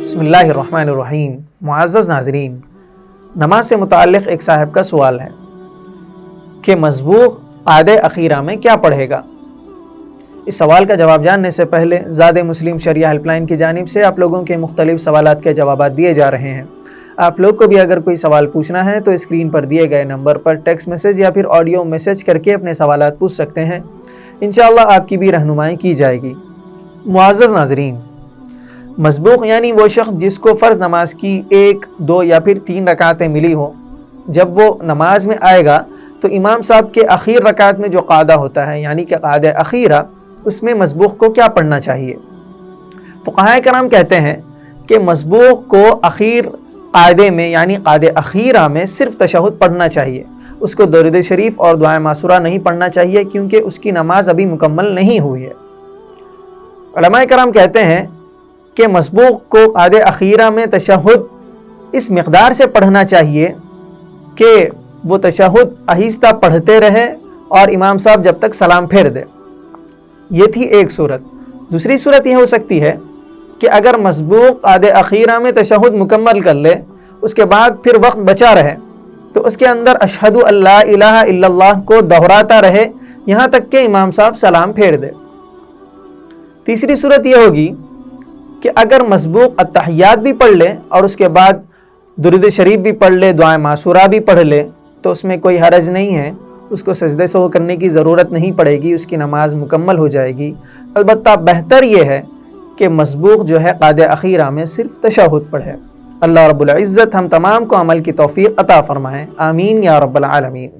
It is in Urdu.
بسم اللہ الرحمن الرحیم۔ معزز ناظرین، نماز سے متعلق ایک صاحب کا سوال ہے کہ مسبوق قعدہ اخیرہ میں کیا پڑھے گا؟ اس سوال کا جواب جاننے سے پہلے زاد مسلم شریعہ ہیلپ لائن کی جانب سے آپ لوگوں کے مختلف سوالات کے جوابات دیے جا رہے ہیں۔ آپ لوگ کو بھی اگر کوئی سوال پوچھنا ہے تو اسکرین پر دیے گئے نمبر پر ٹیکسٹ میسج یا پھر آڈیو میسج کر کے اپنے سوالات پوچھ سکتے ہیں، انشاءاللہ آپ کی بھی رہنمائی کی جائے گی۔ معزز ناظرین، مسبوق یعنی وہ شخص جس کو فرض نماز کی 1، 2 یا پھر 3 رکعتیں ملی ہوں، جب وہ نماز میں آئے گا تو امام صاحب کے اخیر رکعت میں جو قعدہ ہوتا ہے یعنی کہ قعدہ اخیرہ، اس میں مسبوق کو کیا پڑھنا چاہیے؟ فقہاء کرام کہتے ہیں کہ مسبوق کو اخیر قعدے میں یعنی قعدہ اخیرہ میں صرف تشہد پڑھنا چاہیے، اس کو درود شریف اور دعائے معصورہ نہیں پڑھنا چاہیے کیونکہ اس کی نماز ابھی مکمل نہیں ہوئی ہے۔ علماء کرام کہتے ہیں کہ مسبوق کو قعدہ اخیرہ میں تشہد اس مقدار سے پڑھنا چاہیے کہ وہ تشہد آہستہ پڑھتے رہے اور امام صاحب جب تک سلام پھیر دے۔ یہ تھی ایک صورت۔ دوسری صورت یہ ہو سکتی ہے کہ اگر مسبوق قعدہ اخیرہ میں تشہد مکمل کر لے، اس کے بعد پھر وقت بچا رہے تو اس کے اندر اشہد ان لا الہ الا اللہ کو دہراتا رہے یہاں تک کہ امام صاحب سلام پھیر دے۔ تیسری صورت یہ ہوگی کہ اگر مسبوق التحیات بھی پڑھ لے اور اس کے بعد درود شریف بھی پڑھ لے، دعائے معصورہ بھی پڑھ لے تو اس میں کوئی حرج نہیں ہے، اس کو سجدے سہو کرنے کی ضرورت نہیں پڑے گی، اس کی نماز مکمل ہو جائے گی۔ البتہ بہتر یہ ہے کہ مسبوق جو ہے قعدہ اخیرہ میں صرف تشہد پڑھے۔ اللہ رب العزت ہم تمام کو عمل کی توفیق عطا فرمائے، آمین یا رب العالمین۔